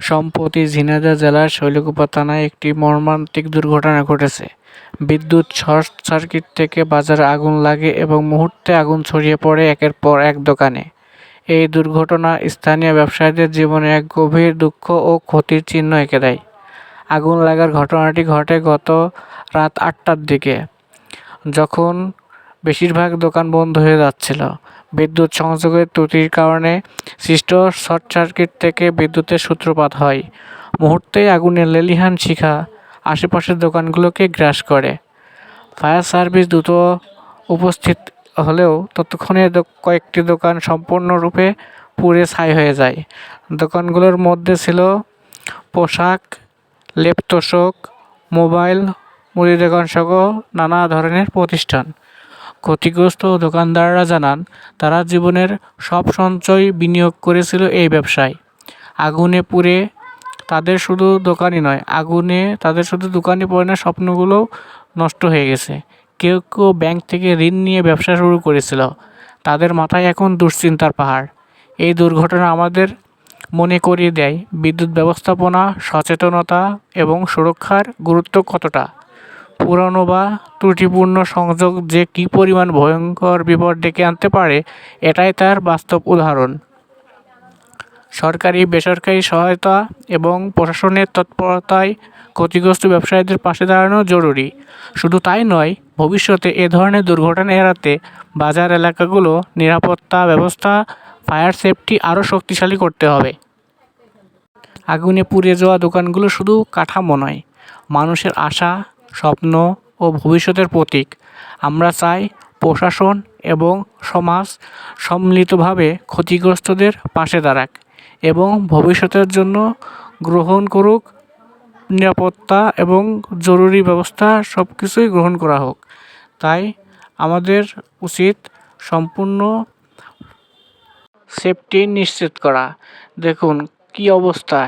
সম্প্রতি ঝিনাইদহ জেলার শৈলকুপা থানায় একটি মর্মান্তিক দুর্ঘটনা ঘটেছে। বিদ্যুৎ শর্ট সার্কিট থেকে বাজারে আগুন লাগে এবং মুহূর্তে আগুন ছড়িয়ে পড়ে একের পর এক দোকানে। এই দুর্ঘটনা স্থানীয় ব্যবসায়ীদের জীবনে এক গভীর দুঃখ ও ক্ষতির চিহ্ন এঁকে দেয়। আগুন লাগার ঘটনাটি ঘটে গত রাত ৮টার দিকে, যখন বেশিরভাগ দোকান বন্ধ হয়ে যাচ্ছিল। বিদ্যুৎ সংযোগের ত্রুটির কারণে সৃষ্ট শর্ট সার্কিট থেকে বিদ্যুতের সূত্রপাত হয়। মুহূর্তেই আগুনের লেলিহান শিখা আশেপাশের দোকানগুলোকে গ্রাস করে। ফায়ার সার্ভিস দ্রুত উপস্থিত হলেও ততক্ষণে কয়েকটি দোকান সম্পূর্ণরূপে পুড়ে ছাই হয়ে যায়। দোকানগুলোর মধ্যে ছিল পোশাক, লেপ তোশক, মোবাইল, মুদি দোকানসহ নানা ধরনের প্রতিষ্ঠান। ক্ষতিগ্রস্ত দোকানদাররা জানান, তারা জীবনের সব সঞ্চয় বিনিয়োগ করেছিল এই ব্যবসায়। আগুনে পুড়ে তাদের শুধু দোকানই পড়ে না, স্বপ্নগুলোও নষ্ট হয়ে গেছে। কেউ কেউ ব্যাংক থেকে ঋণ নিয়ে ব্যবসা শুরু করেছিল। তাদের মাথায় এখন দুশ্চিন্তার পাহাড়। এই দুর্ঘটনা আমাদের মনে করিয়ে দেয় বিদ্যুৎ ব্যবস্থাপনা, সচেতনতা এবং সুরক্ষার গুরুত্ব কতটা। পুরানো বা ত্রুটিপূর্ণ সংযোগ যে কী পরিমাণ ভয়ঙ্কর বিপদ ডেকে আনতে পারে, এটাই তার বাস্তব উদাহরণ। সরকারি, বেসরকারি সহায়তা এবং প্রশাসনের তৎপরতায় ক্ষতিগ্রস্ত ব্যবসায়ীদের পাশে দাঁড়ানো জরুরি। শুধু তাই নয়, ভবিষ্যতে এ ধরনের দুর্ঘটনা এড়াতে বাজার এলাকাগুলো নিরাপত্তা ব্যবস্থা, ফায়ার সেফটি আরও শক্তিশালী করতে হবে। আগুনে পুড়ে যাওয়া দোকানগুলো শুধু কাঠামো নয়, মানুষের আশা, স্বপ্ন ও ভবিষ্যতের প্রতীক। আমরা চাই প্রশাসন এবং সমাজ সম্মিলিতভাবে ক্ষতিগ্রস্তদের পাশে দাঁড়াক এবং ভবিষ্যতের জন্য গ্রহণ করুক নিরাপত্তা এবং জরুরি ব্যবস্থা, সব কিছুই গ্রহণ করা হোক। তাই আমাদের উচিত সম্পূর্ণ সেফটি নিশ্চিত করা। দেখুন কি অবস্থা,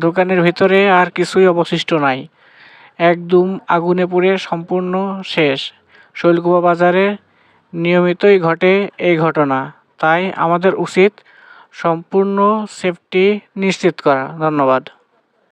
দোকানের ভিতরে আর কিছুই অবশিষ্ট নাই, একদম আগুনে পুড়ে সম্পূর্ণ শেষ। শৈলকুপা বাজারে নিয়মিতই ঘটে এই ঘটনা, তাই আমাদের উচিত সম্পূর্ণ সেফটি নিশ্চিত করা। ধন্যবাদ।